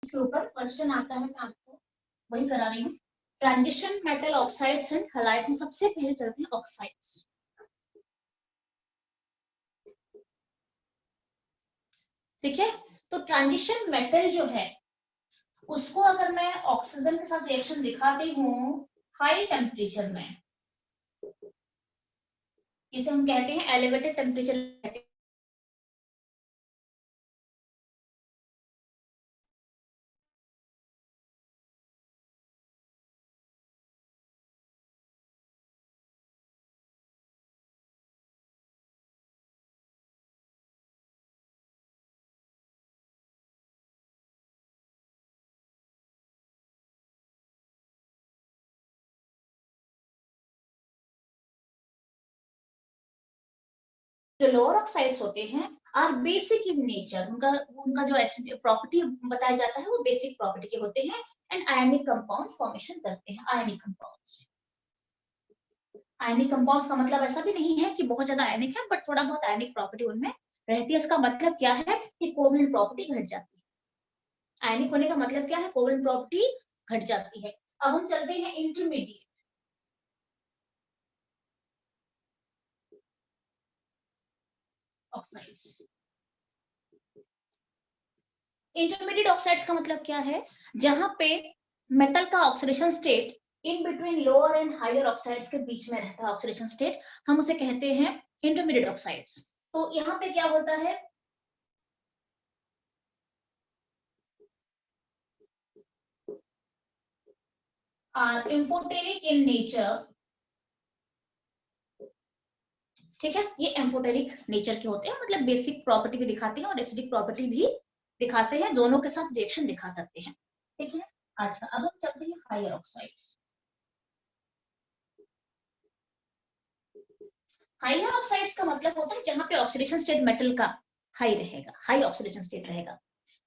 इसके ऊपर क्वेश्चन आता है, मैं आपको वही करा रही हूँ। Transition metal oxides and halides में सबसे पहले चलते हैं ऑक्साइड्स। ठीक है, तो ट्रांजिशन मेटल जो है उसको अगर मैं ऑक्सीजन के साथ रिएक्शन दिखाती हूँ हाई टेम्परेचर में, इसे हम कहते हैं एलिवेटेड टेम्परेचर। जो लोअर ऑक्साइड्स होते हैं आर बेसिक इन नेचर, उनका उनका जो एसिड प्रॉपर्टी बताया जाता है वो बेसिक प्रॉपर्टी के होते हैं एंड आयनिक कंपाउंड फॉर्मेशन करते हैं। आयनिक कंपाउंड्स, आयनिक कंपाउंड्स का मतलब ऐसा भी नहीं है कि बहुत ज्यादा आयनिक है, बट थोड़ा बहुत आयनिक प्रॉपर्टी उनमें रहती है। इसका मतलब क्या है कि कोवलेंट प्रॉपर्टी घट जाती है। आयनिक होने का मतलब क्या है, कोवलेंट प्रॉपर्टी घट जाती है। अब हम चलते हैं इंटरमीडिएट ऑक्साइड्स। इंटरमीडिएट ऑक्साइड्स का मतलब क्या है, जहां पे मेटल का oxidation state in between lower and higher oxides के बीच में रहता है ऑक्सीडेशन स्टेट, हम उसे कहते हैं इंटरमीडिएट ऑक्साइड्स। तो यहाँ पे क्या होता है, आर एम्फोटेरिक इन नेचर। ठीक है, ये एम्फोटेरिक नेचर के होते हैं, मतलब बेसिक प्रॉपर्टी भी दिखाते हैं और एसिडिक प्रॉपर्टी भी दिखाते हैं, दोनों के साथ रिएक्शन दिखा सकते हैं। ठीक है, अच्छा अब हम चलते हैं हायर ऑक्साइड्स। हायर ऑक्साइड्स का मतलब होता है जहां पे ऑक्सीडेशन स्टेट मेटल का हाई रहेगा, हाई ऑक्सीडेशन स्टेट रहेगा,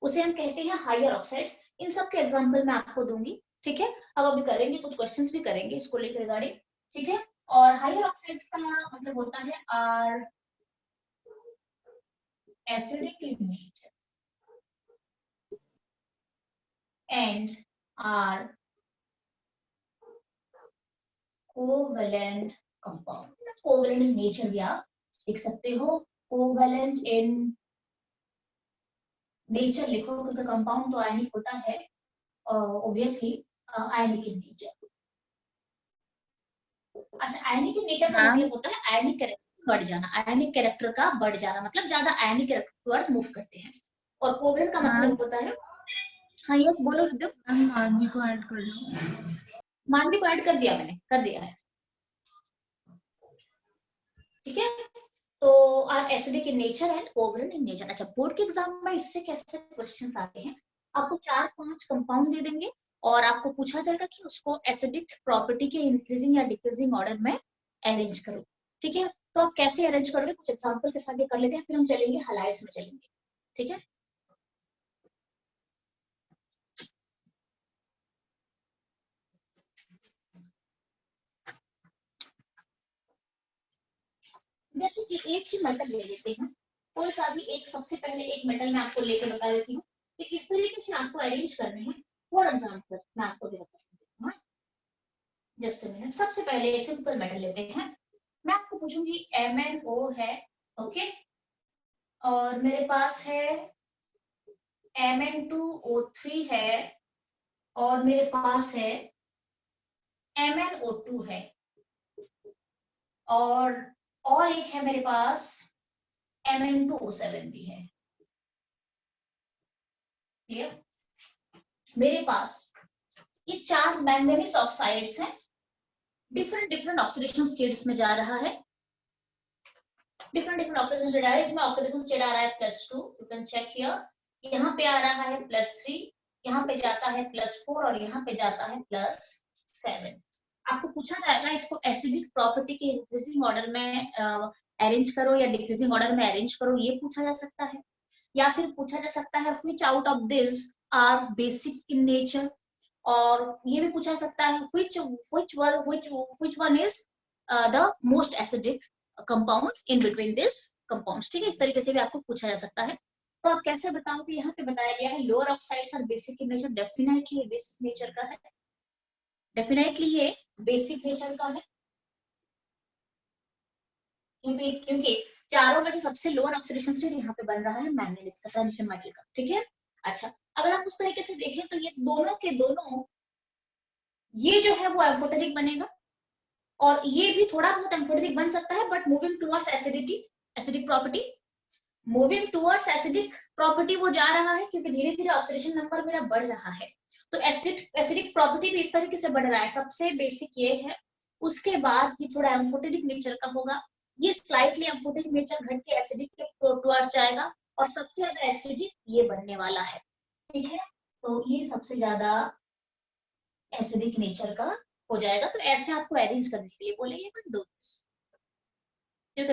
उसे हम कहते हैं हायर ऑक्साइड्स। इन सब के एग्जांपल मैं आपको दूंगी। ठीक है, अब अभी करेंगे कुछ क्वेश्चंस भी करेंगे इसको लेकर रिगार्डिंग। ठीक है, और हायर ऑक्साइड्स का मतलब होता है are acidic in nature and are covalent compound. Covalent in nature भी आप लिख सकते हो, कोवेलेंट इन नेचर लिखो क्योंकि कंपाउंड तो आयनिक होता है ऑब्वियसली, आयनिक इन नेचर। अच्छा, आयनिक इन नेचर का मतलब होता है आयनिक कैरेक्टर बढ़ जाना, आयनिक कैरेक्टर का बढ़ जाना मतलब ज्यादा आयनिक कैरेक्टर टुवर्ड्स मूव करते हैं। और कोवेलेंट का मतलब होता है, हाँ यस बोलो रिद्धि। मानवी को ऐड कर लो। मानवी को ऐड कर दिया, मैंने कर दिया है। ठीक है, तो are acidic in nature and covalent in nature. अच्छा, बोर्ड के एग्जाम में इससे कैसे क्वेश्चंस आते हैं, आपको 4-5 कंपाउंड दे देंगे और आपको पूछा जाएगा कि उसको एसिडिक प्रॉपर्टी के इंक्रीजिंग या डिक्रीजिंग ऑर्डर में अरेंज करो। ठीक है, तो आप कैसे अरेंज करोगे कुछ एग्जांपल के साथ ये कर लेते हैं, फिर हम चलेंगे हाइलाइट्स में चलेंगे। ठीक है, जैसे कि एक ही मेटल ले लेते हैं, कोई सा भी एक, सबसे पहले एक मेटल मैं आपको लेके बता देती हूँ कि किस तरीके से आपको अरेंज करने हैं। फॉर एग्जाम्पल मैं आपको भी बताती हूँ, जस्ट मिनट। सबसे पहले सिंपल मेटल लेते हैं, मैं आपको पूछूंगी MnO है, ओके, और मेरे पास है Mn2O3 है, और मेरे पास है MnO2 है, और एक है मेरे पास Mn2O7 भी है। क्लियर, मेरे पास ये 4 मैंगनीज ऑक्साइड्स हैं, डिफरेंट डिफरेंट ऑक्सीडेशन स्टेट्स में जा रहा है, डिफरेंट डिफरेंट ऑक्सीडेशन स्टेट आ रहा है। इसमें ऑक्सीडेशन स्टेट आ रहा है +2, यू कैन चेक हियर। यहाँ पे आ रहा है +3, यहाँ पे जाता है +4 और यहाँ पे जाता है +7। आपको पूछा जाएगा इसको एसिडिक प्रॉपर्टी के इंक्रीजिंग ऑर्डर में अरेंज करो या डिक्रीजिंग ऑर्डर में अरेंज करो, ये पूछा जा सकता है। या फिर पूछा जा सकता है which out of this are basic in nature, और ये भी पूछा सकता है which one is the most acidic compound in between this compounds। ठीक है, इस तरीके से भी आपको पूछा जा सकता है। तो आप कैसे बताओगे? यहाँ पे बताया गया है lower oxides are basic in nature, definitely ये बेसिक नेचर का है, डेफिनेटली ये बेसिक नेचर का है, क्योंकि चारों में से सबसे लोअर ऑक्सीडेशन स्टेट यहाँ पे बन रहा है मैंगनीज का, ट्रांजिशन मेटल का, ठीक है। अच्छा, अगर आप उस तरीके से देखें तो ये दोनों के दोनों, ये जो है वो एम्फोटेरिक बनेगा और ये भी थोड़ा बहुत एम्फोटेरिक बन सकता है, but moving towards acidity, acidic property, moving towards acidic property वो जा रहा है, क्योंकि धीरे धीरे ऑक्सीडेशन नंबर मेरा बढ़ रहा है, तो एसिडिक प्रॉपर्टी भी इस तरीके से बढ़ रहा है। सबसे बेसिक ये है, उसके बाद ये थोड़ा एम्फोटेरिक नेचर का होगा, ये स्लाइटली एम्फोटेरिक नेचर घट के एसिडिक के टुवर्ड्स जाएगा, और सबसे ज्यादा एसिडिक ये बनने वाला है, ठीक है। तो ये सबसे ज्यादा एसिडिक नेचर का हो जाएगा। तो ऐसे आपको अरेंज करने के लिए बोले, यू कैन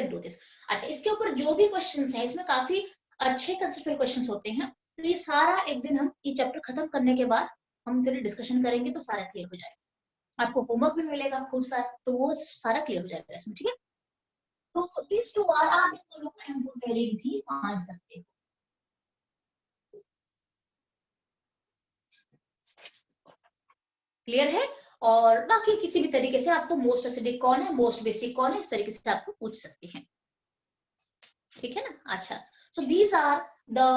डू दिस। अच्छा, इसके ऊपर जो भी क्वेश्चंस हैं, इसमें काफी अच्छे कंसेप्चुअल क्वेश्चंस होते हैं, तो ये सारा एक दिन हम ये चैप्टर खत्म करने के बाद हम फिर डिस्कशन करेंगे, तो सारा क्लियर हो जाएगा। आपको होमवर्क भी मिलेगा खूब सारा, तो वो सारा क्लियर हो जाएगा इसमें, ठीक है। तो दिस टू आर आप भी मान सकते हो। क्लियर है? और बाकी किसी भी तरीके से आपको मोस्ट एसिडिक कौन है, मोस्ट बेसिक कौन है, इस तरीके से आपको पूछ सकते हैं, ठीक है ना। अच्छा, so these are the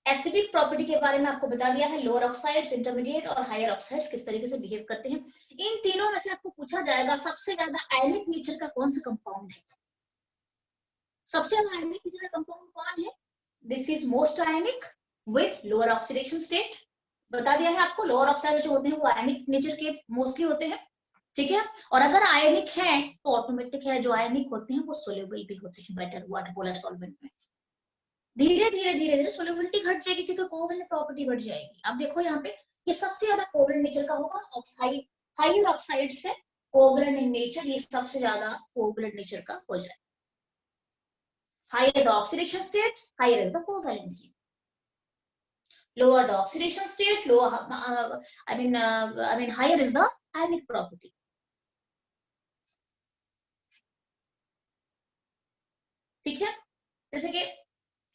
acidic property के बारे में आपको बता दिया है, लोअर ऑक्साइड्स, इंटरमीडिएट और हायर ऑक्साइड्स किस तरीके से बिहेव करते हैं। इन तीनों में से आपको पूछा जाएगा सबसे ज्यादा आयनिक नेचर का कौन सा कंपाउंड है, सबसे ज्यादा आयनिक नेचर का कंपाउंड कौन है? This is most ionic with lower oxidation state. बता दिया है आपको, लोअर ऑक्साइड जो होते हैं वो आयनिक नेचर के मोस्टली होते हैं, ठीक है। और अगर आयनिक है तो ऑटोमेटिक है, जो आयनिक होते हैं वो सोल्यूबल भी होते हैं बेटर वाटर पोलर सॉल्वेंट में। धीरे धीरे सोल्यूबिलिटी घट जाएगी, क्योंकि कोवेलेंट प्रॉपर्टी बढ़ जाएगी। अब देखो यहाँ पे, ये सबसे ज्यादा कोवेलेंट नेचर का होगा, हायर ऑक्साइड से कोवेलेंट इन नेचर, ये सबसे ज्यादा कोवेलेंट नेचर का हो जाए। Higher the oxidation state, higher is the covalency. Lower the oxidation state, lower, I mean higher is the ionic property. ठीक है, जैसे कि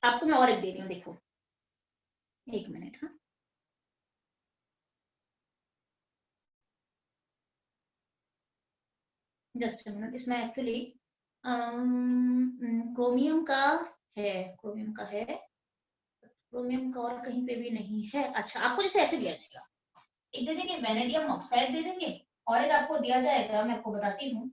आपको मैं और एक दे रही हूँ, देखो एक मिनट, हाँ जस्ट मिनट। इसमें एक्चुअली क्रोमियम का है, क्रोमियम का है, क्रोमियम का और कहीं पे भी नहीं है। अच्छा, आपको जैसे ऐसे दिया जाएगा, एक दे देंगे वेनेडियम ऑक्साइड दे देंगे, और एक आपको दिया जाएगा, मैं आपको बताती हूँ,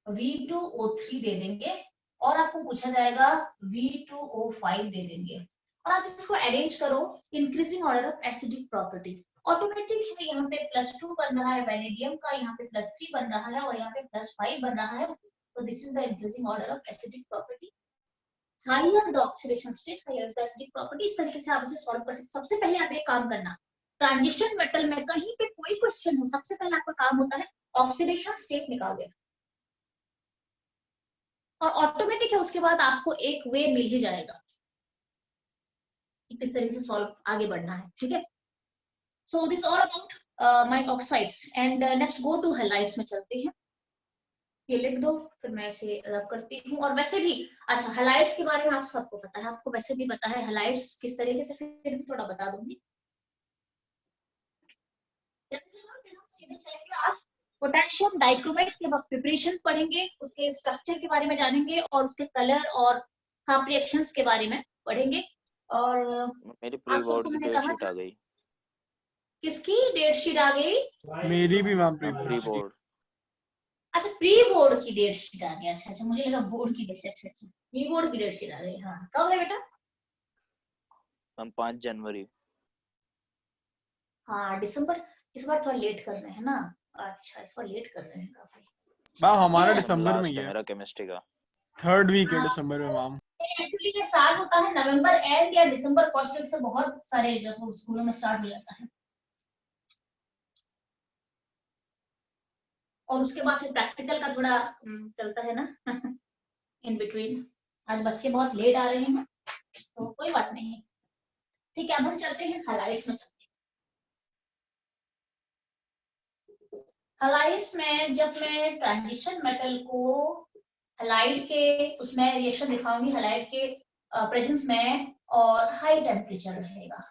V2O3 दे देंगे, और आपको पूछा जाएगा V2O5 दे देंगे, और आप इसको अरेंज करो increasing order of acidic property. Automatic है, यहाँ पे +2 बन रहा है वेनेडियम का, यहाँ पे +3 बन रहा है, और यहाँ पे +5 बन रहा है, तो this is the increasing order of acidic property. Higher the oxidation state, higher the acidic property. इस तरीके से आप इसे सॉल्व कर सकते। सबसे पहले आप एक काम करना, ट्रांजिशन मेटल में कहीं पे कोई क्वेश्चन हो, सबसे पहले आपका काम होता है ऑक्सीडेशन स्टेट निकाल देना, और ऑटोमेटिक है उसके बाद आपको एक वे मिल ही जाएगा कि किस तरीके से सॉल्व आगे बढ़ना है, ठीक है। So this all about my oxides, and next go to halides में चलते हैं। ये लिख दो, फिर मैं इसे रब करती हूँ। और वैसे भी, अच्छा, हैलाइड्स के बारे में आप सबको पता है, आपको वैसे भी पता है हैलाइड्स किस तरीके से, फिर भी थोड़ा बता दूंगी। आज पोटेशियम डाइक्रोमेट के प्रिपरेशन पढ़ेंगे, उसके स्ट्रक्चर के बारे में जानेंगे, और उसके कलर और हाफ रिएक्शंस के बारे में पढ़ेंगे। और मेरी प्री बोर्ड की डेट शीट आ गई। किसकी डेट शीट आ गई? मेरी भी मैम प्री बोर्ड। अच्छा, प्री बोर्ड की डेट शीट आ गई। अच्छा अच्छा, मुझे लगा बोर्ड की डेट शीट। अच्छा अच्छा, प्री बोर्ड की डेट शीट आ गई। हाँ, कब है बेटा? हम 5 जनवरी। हाँ, दिसंबर इस बार थोड़ा लेट कर रहे हैं ना। अच्छा, इस बार लेट कर रहे हैं काफी। मैम हमारा दिसंबर में ही है, मेरा केमिस्ट्री का 3rd वीक है दिसंबर में मैम। एक्चुअली ये स्टार्ट होता है नवंबर एंड या दिसंबर फर्स्ट वीक से, बहुत सारे जो स्कूलों में स्टार्ट हो जाता है, और उसके बाद फिर प्रैक्टिकल का थोड़ा चलता है ना इन बिटवीन। आज बच्चे बहुत लेट आ रहे हैं, तो कोई बात नहीं, ठीक है। अब हम चलते हैं हैलाइड्स में। हैलाइड्स में जब मैं ट्रांजिशन मेटल को हैलाइड के उसमें रिएक्शन दिखाऊंगी, हैलाइड के प्रेजेंस में और हाई टेम्परेचर रहेगा,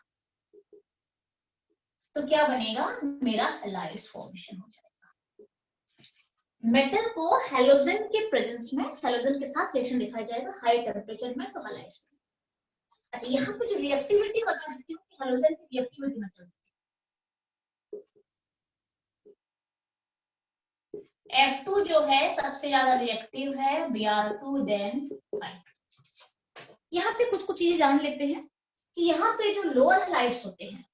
तो क्या बनेगा, मेरा हैलाइड्स फॉर्मेशन हो जाएगा। मेटल को हैलोजन के प्रेजेंस में, हैलोजन के साथ रिएक्शन दिखाया जाएगा हाई टेम्परेचर में, तो हैलाइड्स। अच्छा, यहाँ पे जो रिएक्टिविटी बता देती हूँ कि हैलोजन की रिएक्टिविटी मतलब F2 जो है सबसे ज्यादा रिएक्टिव है, Br2 देन 5। यहाँ पे कुछ कुछ चीजें जान लेते हैं कि यहाँ पे जो लोअर हैलाइड्स होते हैं,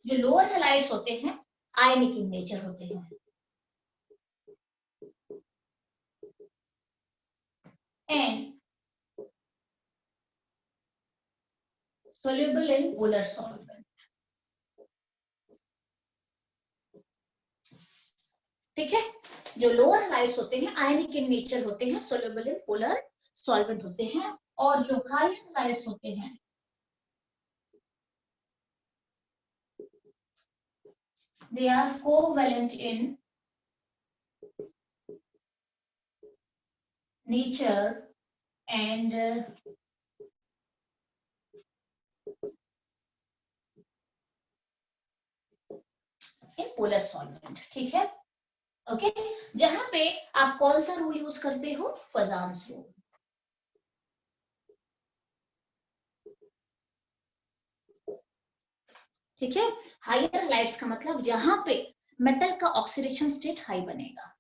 जो लोअर हैलाइड्स होते हैं आयनिक इन नेचर होते हैं, and soluble in polar solvent। ठीक है, जो लोअर हैलाइड्स होते हैं आयनिक इन नेचर होते हैं, soluble in polar solvent होते हैं, और जो हाई हैलाइड्स होते हैं they are covalent in nature and in polar solvent। ठीक है, ओके। जहां पे आप कौन सा रूल यूज करते हो, फजान्स रूल। ठीक है, हायर हैलाइड्स का मतलब जहां पे मेटल का ऑक्सीडेशन स्टेट हाई बनेगा।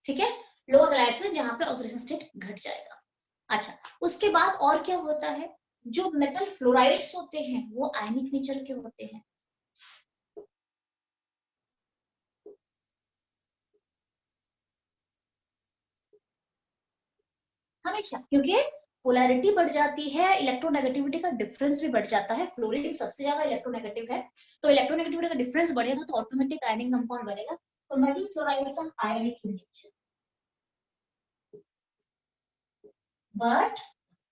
ठीक है, लोअर हैलाइड्स में जहां पे ऑक्सीडेशन स्टेट घट जाएगा। अच्छा, उसके बाद और क्या होता है, जो मेटल फ्लोराइड्स होते हैं वो आयनिक नेचर के होते हैं। हमेशा, क्योंकि पोलैरिटी बढ़ जाती है, इलेक्ट्रोनेगेटिविटी का डिफरेंस भी बढ़ जाता है। फ्लोरीन सबसे ज्यादा इलेक्ट्रोनेगेटिव है, तो इलेक्ट्रोनेगेटिविटी का डिफरेंस बढ़ेगा तो ऑटोमेटिक आयनिक कंपाउंड बनेगा। तो metal fluorides are ionic in nature, but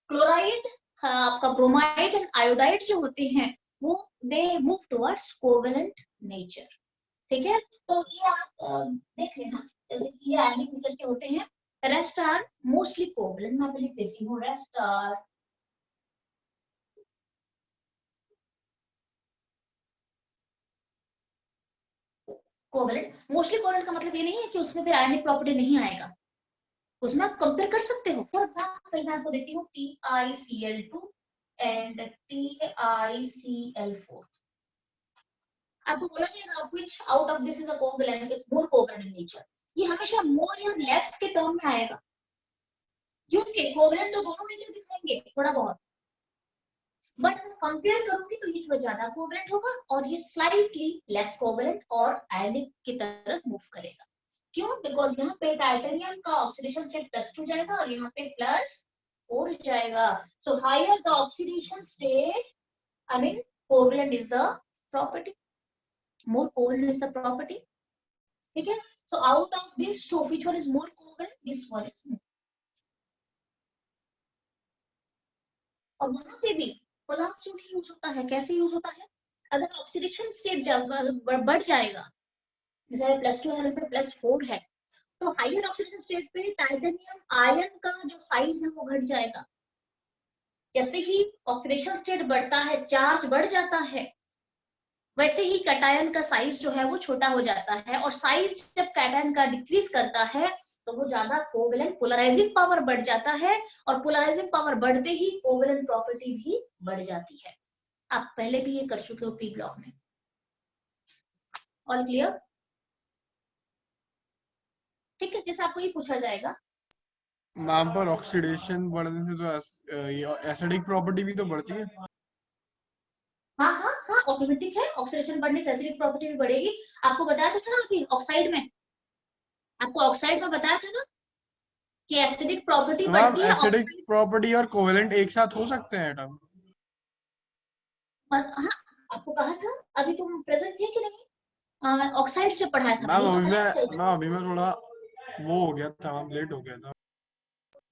chloride, आपका ब्रोमाइड एंड आयोडाइड जो होते हैं वो they move towards covalent nature. ठीक है, तो ये आप देख लेना, जैसे कि ये आयनिक नेचर के होते हैं, रेस्ट आर मोस्टली कोवेलेंट। मैं लिख देती हूँ, rest are covalent. Mostly covalent का मतलब ये नहीं है कि उसमें फिर आयनिक प्रॉपर्टी नहीं आएगा, उसमें आप कंपेयर कर सकते हो। फॉर एग्जांपल मैं आपको देती हूँ TiCl2 एंड TiCl4। आपको बोला जाएगा which out of this is a covalent is more covalent in nature। ये हमेशा more या less के टर्म में आएगा, क्योंकि कोवेलेंट तो दोनों नेचर दिखाएंगे थोड़ा बहुत, बट अगर कंपेयर करूंगी तो ये थोड़ा ज्यादा कोवेलेंट होगा और ये स्लाइटली लेस कोवेलेंट और आयनिक की तरफ मूव करेगा। क्यों? बिकॉज यहाँ पे टाइटेनियम का ऑक्सीडेशन स्टेट +2 जाएगा और यहाँ पे +4 जाएगा। So higher the oxidation state, I mean covalent is the property, more covalent is the property। ठीक है, so out of these two which one is more covalent, this one is more। और वहां पे भी पदार्थ जो नहीं यूज होता है, कैसे यूज होता है, अगर ऑक्सीडेशन स्टेट बढ़ जाएगा, जैसे +2 है पे +4 है, तो हायर ऑक्सीडेशन स्टेट पे टाइटेनियम आयन का जो साइज है वो घट जाएगा। जैसे ही ऑक्सीडेशन स्टेट बढ़ता है, चार्ज बढ़ जाता है, वैसे ही कैटायन का साइज जो है वो छोटा हो जाता है, और साइज जब कैटायन का डिक्रीज करता है तो वो ज्यादा कोवेलेंट, पोलराइजिंग पावर बढ़ जाता है, और पोलराइजिंग पावर बढ़ते ही कोवेलेंट प्रॉपर्टी भी बढ़ जाती है। आप पहले भी ये कर चुके हो पी ब्लॉक में। All clear? ठीक है, जैसे आपको ये पूछा जाएगा मैम पर ऑक्सीडेशन बढ़ने से तो एसिडिक प्रॉपर्टी भी तो बढ़ती है। हाँ हाँ हाँ, ऑटोमेटिक है, ऑक्सीडेशन बढ़ने से एसिडिक प्रॉपर्टी भी बढ़ेगी। आपको बताया तो था कि ऑक्साइड में, आपको ऑक्साइड में बताया था ना कि एसिडिक प्रॉपर्टी बढ़ती है। एसिडिक प्रॉपर्टी और कोवेलेंट एक साथ हो सकते हैं एटम? हाँ, आपको कहा था, अभी तुम प्रेजेंट थे कि नहीं? ऑक्साइड से पढ़ाया था मैम अभी मैं थोड़ा वो हो गया था, मैम लेट हो गया था।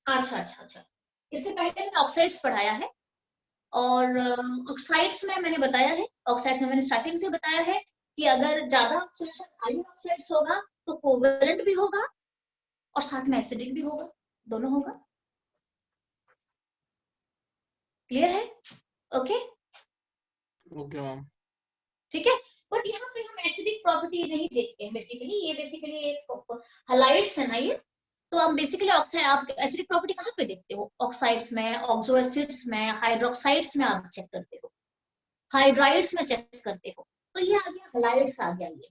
अच्छा अच्छा अच्छा, इससे पहले मैंने ऑक्साइड्स पढ़ाया है, और ऑक्साइड्स में मैंने बताया है, ऑक्साइड्स में मैंने स्टार्टिंग से बताया है कि अगर ज्यादा ऑक्सीडेशन हाई ऑक्साइड्स होगा तो कोवेलेंट भी होगा, और साथ में एसिडिक भी होगा, दोनों होगा। क्लियर है? Okay okay ma'am. ठीक है। बट यहाँ पे हम एसिडिक प्रॉपर्टी नहीं देखते हैं बेसिकली, ये बेसिकली एक हलाइड्स है ना ये, तो हम बेसिकली ऑक्साइड, आप एसिडिक प्रॉपर्टी कहाँ पे देखते हो? ऑक्साइड्स में, ऑक्सो एसिड्स में, हाइड्रोक्साइड्स में आप चेक करते हो, हाइड्राइड्स में चेक करते हो, तो ये आ गया हलाइड्स आ गया ये,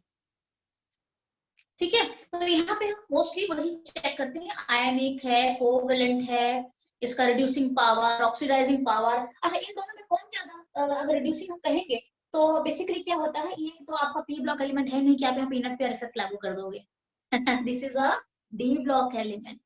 ठीक है। तो यहाँ पे हम मोस्टली वही चेक करते हैं, आयनिक है, कोवेलेंट है, इसका रिड्यूसिंग पावर, ऑक्सीडाइजिंग पावर। अच्छा इन दोनों में कौन ज्यादा, अगर रिड्यूसिंग हम कहेंगे तो बेसिकली क्या होता है, ये तो आपका पी ब्लॉक एलिमेंट है नहीं कि आप यहाँ पीनट पे इफेक्ट लागू कर दोगे। This is a D block element.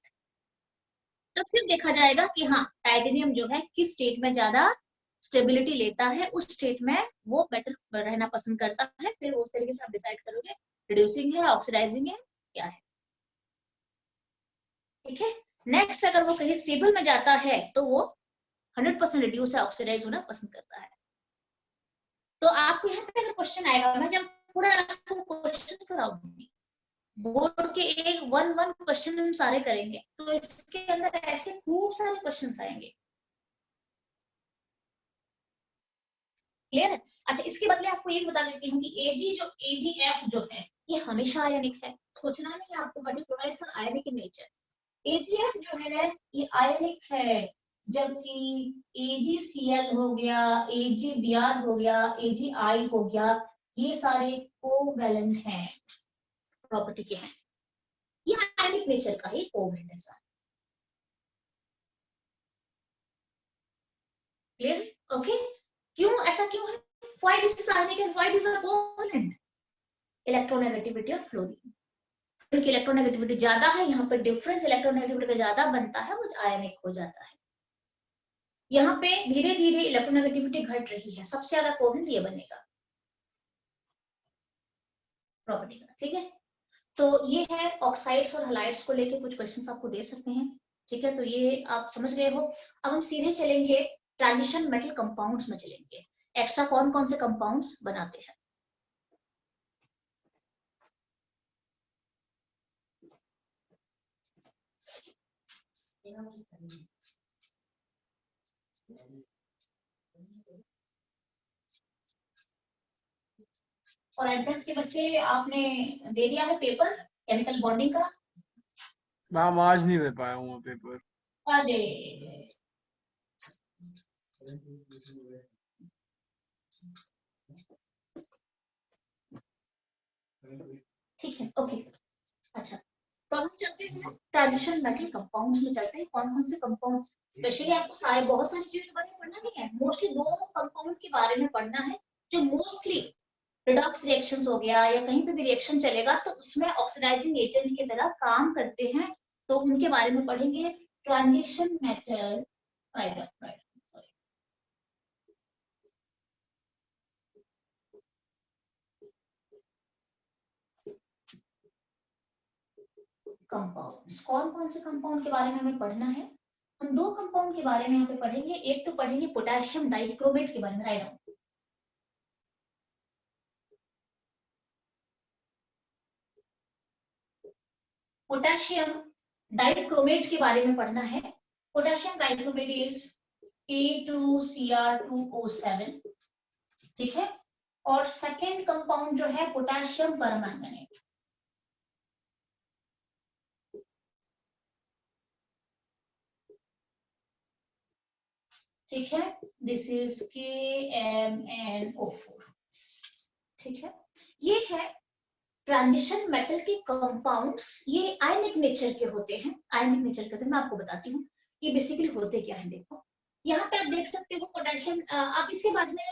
तो फिर देखा जाएगा कि हाँ टाइटेनियम जो है किस स्टेट में ज्यादा स्टेबिलिटी लेता है, उस स्टेट में वो बेटर रहना पसंद करता है, फिर उस तरीके से आप डिसाइड करोगे रिड्यूसिंग है, ऑक्सीडाइजिंग है, क्या है, ठीक है। नेक्स्ट अगर वो कहीं स्टेबल में जाता है तो वो 100% रिड्यूस है, ऑक्सीडाइज होना पसंद करता है। तो आपको यहाँ पे अगर क्वेश्चन आएगा, मैं जब पूरा आपको क्वेश्चन कराऊंगी, बोर्ड के एक वन क्वेश्चन हम सारे करेंगे, तो इसके अंदर ऐसे खूब सारे क्वेश्चंस आएंगे। क्लियर है? अच्छा इसके बदले आपको ये बता देती हूँ कि एजी जो एजीएफ जो है ये हमेशा आयनिक है, सोचना नहीं आपको, but it provides ionic in nature. AGF जो है ये आयनिक है, जबकि AgCl हो गया, AgBr हो गया, AgI हो गया, ये सारे कोवैलेंट हैं, प्रॉपर्टी के हैं, ये आयनिक नेचर का ही कोवैलेंट है सारा। क्लियर? ओके। क्यों ऐसा क्यों है? Why this is ionic and why this is a covalent? Electronegativity of fluorine, इनकी इलेक्ट्रोनेगेटिविटी ज्यादा है, यहाँ पर डिफरेंस इलेक्ट्रोनेगेटिविटी का ज्यादा बनता है, वो आयनिक हो जाता है। यहाँ पे धीरे धीरे इलेक्ट्रोनेगेटिविटी घट रही है, सबसे ज्यादा कोवेलेंट ये बनेगा प्रॉपर्टी का, ठीक है। तो ये है ऑक्साइड्स और हलाइड्स को लेके कुछ क्वेश्चंस आपको दे सकते हैं, ठीक है। तो ये आप समझ गए हो। अब हम सीधे चलेंगे ट्रांजिशन मेटल कंपाउंड्स में चलेंगे, एक्स्ट्रा कौन कौन से कंपाउंड्स बनाते हैं। और एंट्रेंस के बच्चे आपने दे दिया है पेपर केमिकल बॉन्डिंग का? मैम आज नहीं दे पाया हूँ पेपर। अरे ठीक है, ओके। अच्छा तो हम चलते हैं ट्रांजिशन मेटल कंपाउंड्स में, चलते हैं कौन कौन से कंपाउंड, स्पेशली आपको सारे बहुत सारी चीजों के बारे में पढ़ना नहीं है, मोस्टली दो कंपाउंड के बारे में पढ़ना है जो मोस्टली रिडॉक्स रिएक्शंस हो गया या कहीं पे भी रिएक्शन चलेगा तो उसमें ऑक्सीडाइजिंग एजेंट की तरह काम करते हैं, तो उनके बारे में पढ़ेंगे। ट्रांजिशन मेटल कंपाउंड, कौन कौन से कंपाउंड के बारे में हमें पढ़ना है? हम दो कंपाउंड के बारे में यहाँ पे पढ़ेंगे, एक तो पढ़ेंगे पोटेशियम डाइक्रोमेट के बारे में, राइट डाउन, पोटेशियम डाइक्रोमेट के बारे में पढ़ना है। पोटेशियम डाइक्रोमेट इज A2Cr2O7, ठीक है। और सेकेंड कंपाउंड जो है पोटेशियम परमैंगनेट, ठीक है, दिस इज KMnO4, ठीक है। ये है ट्रांजिशन मेटल के कंपाउंड्स, ये आयनिक नेचर के होते हैं, आयनिक नेचर के होते हैं। मैं आपको बताती हूँ ये बेसिकली होते क्या है। देखो यहाँ पे आप देख सकते हो पोटेशियम, आप इसके बाद में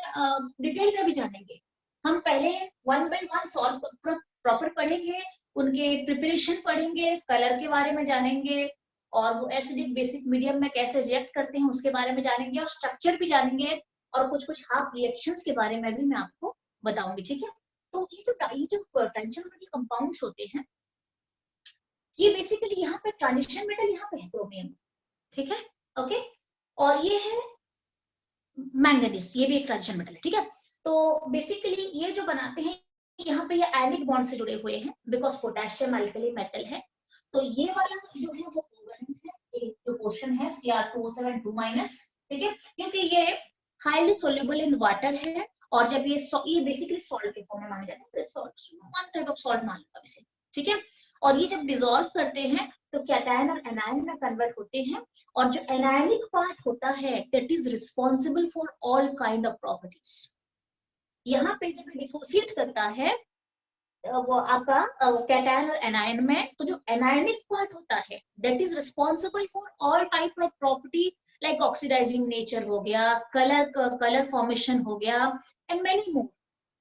डिटेल में भी जानेंगे, हम पहले one by one solve proper पढ़ेंगे, उनके प्रिपरेशन पढ़ेंगे, कलर के बारे में जानेंगे, और वो एसिडिक बेसिक मीडियम में कैसे रिएक्ट करते हैं उसके बारे में जानेंगे, और स्ट्रक्चर भी जानेंगे, और कुछ कुछ हाफ रिएक्शंस के बारे में भी मैं आपको बताऊंगी, ठीक है। तो ये जो ट्रांजिशन मेटल कंपाउंड्स होते हैं ये बेसिकली यहाँ पे ट्रांजिशन मेटल यहाँ पे है क्रोमियम, ठीक है, ओके। और ये है मैंगनीज, ये भी एक ट्रांजिशन मेटल है, ठीक है। तो बेसिकली ये जो बनाते हैं यहाँ पे ये आयनिक बॉन्ड से जुड़े हुए हैं, बिकॉज पोटेशियम अल्कली मेटल है, तो ये वाला जो है वो कोवेलेंट है, एक जो पोर्शन है Cr2O7 2-, ठीक है, क्योंकि ये हाईली सोल्यूबल इन वाटर है, और जब ये बेसिकली सॉल्ट के फॉर्म में माने जाते हैं, वन टाइप ऑफ सॉल्ट मान लो इसे, ठीक है। और ये जब डिसॉल्व करते हैं तो कैटायन और एनायन में कन्वर्ट होते हैं, और जो एनायनिक पार्ट होता है that is responsible for all kind of properties. यहाँ पे जब डिसोसिएट करता है वो आपका कैटायन और एनायन में, तो जो एनायनिक पार्ट होता है that is responsible for all type of property, like oxidising nature हो गया, कलर फॉर्मेशन हो गया, एंड मेनी मोर।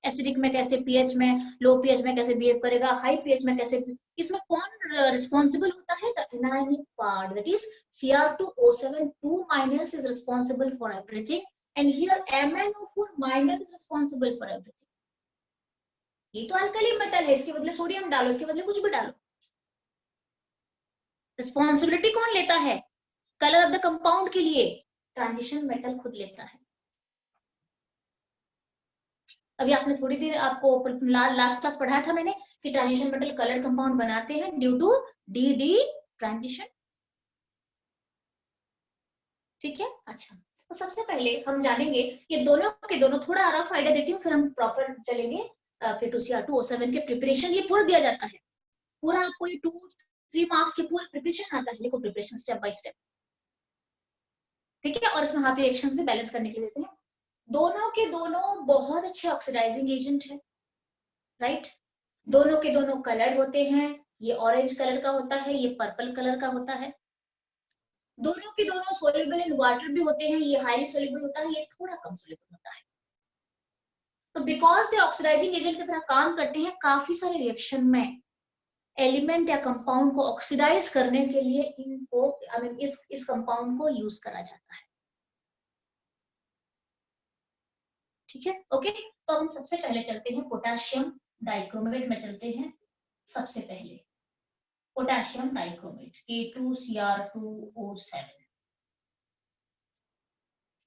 एसिडिक में कैसे पीएच में, लो पीएच में कैसे बिहेव करेगा, हाई पीएच में कैसे, इसमें कौन रिस्पॉन्सिबल होता है? The anionic part, that is Cr2O7 2- is responsible for everything, and here MnO4- is responsible for everything. ये तो अल्कली मेटल है, इसके बदले सोडियम डालो, इसके बदले कुछ भी डालो, रिस्पॉन्सिबिलिटी कौन लेता है? कलर ऑफ द कंपाउंड के लिए ट्रांजिशन मेटल खुद लेता है। अभी आपने थोड़ी देर आपको लास्ट क्लास पढ़ाया था मैंने कि ट्रांजिशन मेटल कलर कंपाउंड बनाते हैं ड्यू टू डी ट्रांजिशन, ठीक है। अच्छा, तो सबसे पहले हम जानेंगे ये दोनों के दोनों, थोड़ा रफ आइडिया देती हूँ, फिर हम प्रॉपर चलेंगे K2Cr2O7 के प्रिपरेशन। ये पूरा दिया जाता है, पूरा आपको ये 2-3 मार्क्स के पूरा प्रिपरेशन आता है, देखो प्रिपरेशन स्टेप बाय स्टेप, ठीक है। और इसमें हाफ रिएक्शंस भी बैलेंस करने के लिए देते हैं। दोनों के दोनों बहुत अच्छे ऑक्सीडाइजिंग एजेंट है, राइट। दोनों के दोनों कलर होते हैं, ये ऑरेंज कलर का होता है, ये पर्पल कलर का होता है। दोनों के दोनों सोल्यूबल इन वाटर भी होते हैं, ये हाईली सोल्यूबल होता है, ये थोड़ा कम सोल्यूबल होता है। तो बिकॉज दे ऑक्सीडाइजिंग एजेंट की तरह काम करते हैं, काफी सारे रिएक्शन में एलिमेंट या कंपाउंड को ऑक्सीडाइज करने के लिए इनको इस कंपाउंड को यूज करा जाता है, ठीक है। ओके, तो हम सबसे पहले चलते हैं पोटेशियम डाइक्रोमेट में चलते हैं। सबसे पहले पोटेशियम डाइक्रोमेट K2Cr2O7।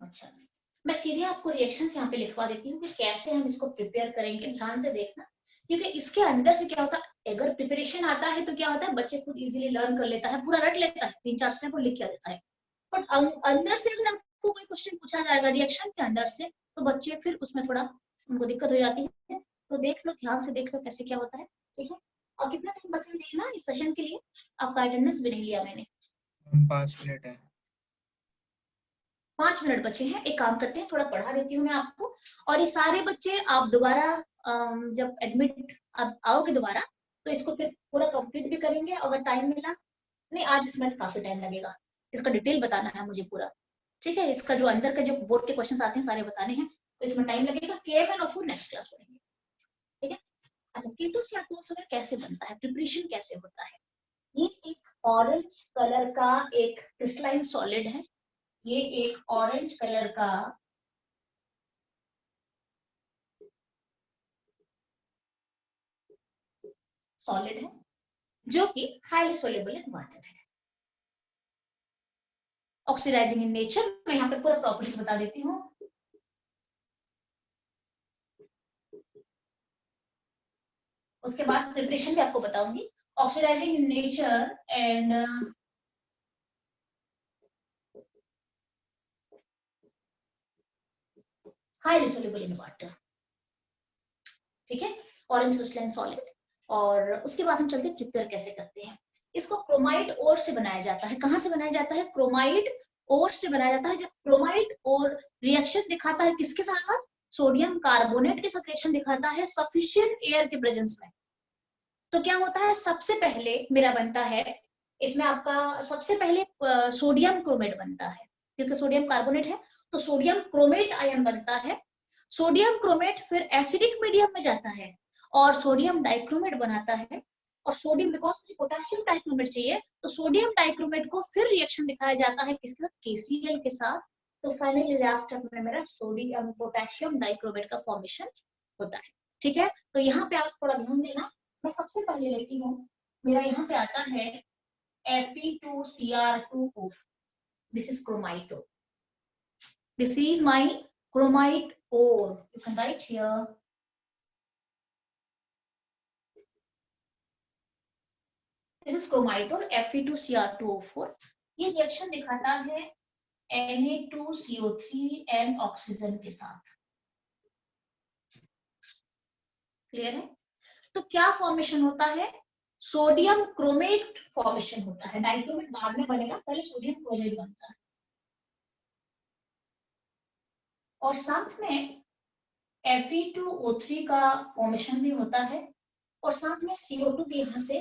अच्छा, मैं सीधे आपको रिएक्शंस यहाँ पे लिखवा देती हूँ कि कैसे हम इसको प्रिपेयर करेंगे, ध्यान से देखना, क्योंकि इसके अंदर से क्या होता है, अगर प्रिपरेशन आता है तो क्या होता है, बच्चे खुद इजीली लर्न कर लेता है, पूरा रट लेता है, 3-4 स्टेप और लिख के देता है। बट अंदर से अगर आपको कोई क्वेश्चन पूछा जाएगा रिएक्शन के अंदर से, तो बच्चे फिर उसमें थोड़ा उनको दिक्कत हो जाती है। तो देख लो, ध्यान से देख लो कैसे क्या होता है, ठीक है। और कितना टाइम बचा लेना इस सेशन के लिए? आपका अटेंडेंस भी नहीं लिया मैंने। 5 मिनट है। 5 मिनट बचे हैं। एक काम करते हैं, थोड़ा पढ़ा देती हूँ मैं आपको, और ये सारे बच्चे आप दोबारा जब एडमिट आप आओगे दोबारा, तो इसको फिर पूरा कंप्लीट भी करेंगे अगर टाइम मिला। नहीं, आज इसमें काफी टाइम लगेगा, इसका डिटेल बताना है मुझे पूरा, ठीक है। इसका जो अंदर का जो बोर्ड के क्वेश्चंस आते हैं सारे बताने हैं, तो इसमें टाइम लगेगा। KMnO4 नेक्स्ट क्लास पढ़ेंगे, ठीक है। अच्छा, K2Cr2O7 कैसे बनता है, प्रिपरेशन कैसे होता है? ये एक ऑरेंज कलर का एक क्रिस्टलाइन सॉलिड है, ये एक ऑरेंज कलर का सॉलिड है जो कि हाईली सोल्यूबल इन वाटर है, ऑक्सीडाइजिंग इन नेचर। मैं यहाँ पे पूरा प्रॉपर्टीज बता देती हूँ। उसके बाद प्रिपरेशन भी आपको बताऊंगी, oxidising in nature and highly soluble in water, ठीक है। Orange crystalline solid. और उसके बाद हम चलते हैं प्रिपेयर कैसे करते हैं। इसको क्रोमाइड ओर से बनाया जाता है। कहाँ से बनाया जाता है? क्रोमाइड ओर से बनाया जाता है। जब क्रोमाइड और रिएक्शन दिखाता है किसके साथ? सोडियम कार्बोनेट के साथ रिएक्शन दिखाता है सफिशिएंट एयर के प्रेजेंस में। तो क्या होता है, सबसे पहले मेरा बनता है इसमें आपका सबसे पहले सोडियम क्रोमेट बनता है, क्योंकि सोडियम कार्बोनेट है तो सोडियम क्रोमेट आयन बनता है। सोडियम क्रोमेट फिर एसिडिक मीडियम में जाता है और सोडियम डाइक्रोमेट बनाता है। और सोडियम, बिकॉज मुझे पोटेशियम डाइक्रोमेट चाहिए, तो सोडियम डाइक्रोमेट को फिर रिएक्शन दिखाया जाता है किसके साथ? KCl के साथ। तो फाइनली लास्ट स्टेप में मेरा सोडियम पोटेशियम डाइक्रोमेट का फॉर्मेशन होता है, ठीक है। तो यहाँ पे आप थोड़ा ध्यान देना। मैं सबसे पहले लेती हूँ, मेरा यहाँ पे आता है Fe2Cr2O। This is chromite ore, this is my chromite ore, you can write here. This is chromide और Fe2Cr2O4। ये रिएक्शन दिखाता है Na2CO3 एंड ऑक्सीजन के साथ। क्लियर है? तो क्या फॉर्मेशन होता है? सोडियम क्रोमेट फॉर्मेशन होता है। डाइक्रोमेट बाद में बनेगा, पहले सोडियम क्रोमेट बनता है। और साथ में Fe2O3 का फॉर्मेशन भी होता है और साथ में CO2 भी यहां से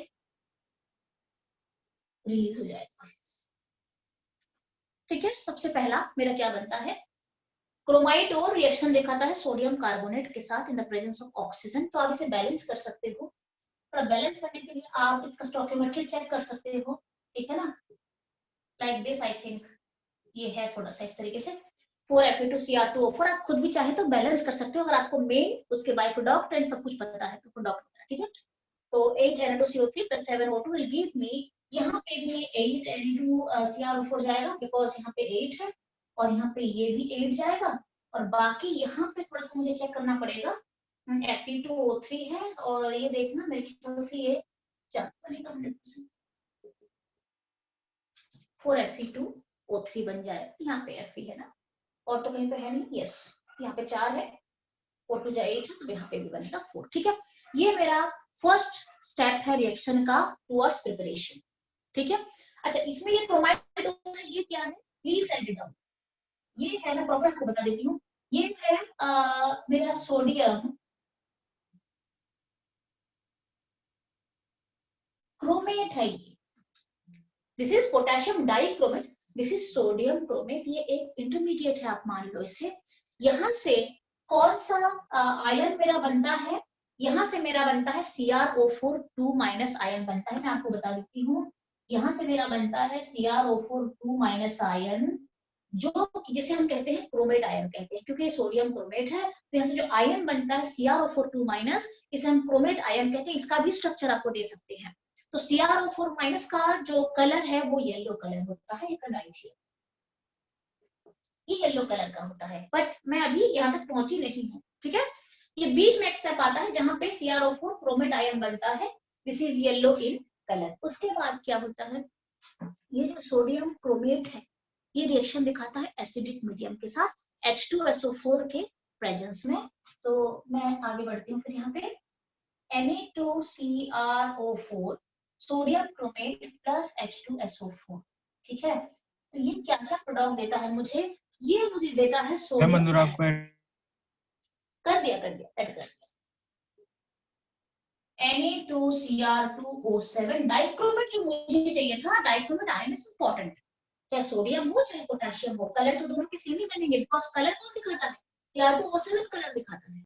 रिलीज हो जाएगा। ठीक है, सबसे पहला मेरा क्या बनता है? क्रोमाइड और रिएक्शन दिखाता है सोडियम कार्बोनेट के साथ in the presence of oxygen. तो आप इसे बैलेंस कर सकते हो। थोड़ा बैलेंस करने के लिए आप इसका स्टोइकियोमेट्री चेक कर सकते हो। ठीक है ना, लाइक दिस आई थिंक ये है थोड़ा सा इस तरीके से 4Fe2Cr2O4। आप खुद भी चाहे तो बैलेंस कर सकते हो अगर आपको मेन उसके बाय प्रोडक्ट एंड सब कुछ पता है तो प्रोडक्ट। ठीक है, तो 8 Na2CO3 + 7 O2 will give me, यहाँ पे भी 8 Na2Cr2O4 जाएगा बिकॉज यहाँ पे 8 है और यहाँ पे ये भी 8 जाएगा और बाकी यहाँ पे थोड़ा सा मुझे चेक करना पड़ेगा। Fe2O3 है और ये देखना मेरे ख्याल से ये बनेगा 100%। 4Fe2O3 बन जाए। यहाँ पे Fe है ना, और तो कहीं पे है नहीं। यस, यहाँ पे 4 है, 4 2 8 है, तो यहाँ पे भी बनेगा 4। ठीक है, ये मेरा फर्स्ट स्टेप है रिएक्शन का टुवर्ड्स प्रिपरेशन। ठीक है, अच्छा इसमें ये क्रोमाइड है, ये क्या है? Please right it down. ये है, मैं प्रॉपर आपको बता देती हूँ, ये है मेरा सोडियम क्रोमेट है। ये this is potassium dichromate, this is sodium chromate. ये एक इंटरमीडिएट है, आप मान लो इसे। यहां से कौन सा आयन मेरा बनता है? यहां से मेरा बनता है CrO4 2- आयन बनता है। मैं आपको बता देती हूँ, यहां से मेरा बनता है CrO4 2- आयन, जो जिसे हम कहते हैं क्रोमेट आयन कहते हैं, क्योंकि सोडियम क्रोमेट है। तो यहाँ से जो आयन बनता है CrO4 2-, इसे हम क्रोमेट आयन कहते हैं। इसका भी स्ट्रक्चर आपको दे सकते हैं। तो CrO4- का जो कलर है वो येलो कलर होता है। ये येलो कलर का होता है, बट मैं अभी यहाँ तक पहुंची नहीं हूँ। ठीक है, ये बीच में एक स्टेप आता है जहां पे CrO4 क्रोमेट आयन बनता है। This is yellow in colour. उसके बाद क्या होता है? ये जो सोडियम क्रोमेट है ये रिएक्शन दिखाता है एसिडिक मीडियम के साथ H2SO4 के प्रेजेंस में। तो मैं आगे बढ़ती हूँ। फिर यहाँ पे Na2Cr2O4 sodium chromate plus H2SO4। ठीक है, तो ये क्या क्या प्रोडक्ट देता है मुझे? ये मुझे देता है सोडियम। मंजूर आपको कर दिया ऐड कर दिया। Na2Cr2O7 डाइक्रोमेट जो मुझे चाहिए था। डाइक्रोमेट आयन इज इंपॉर्टेंट, चाहे सोडियम हो चाहे पोटेशियम हो। कलर तो दोनों के सेम ही बनेंगे बिकॉज कलर कौन दिखाता है? Cr2O7 कलर दिखाता है।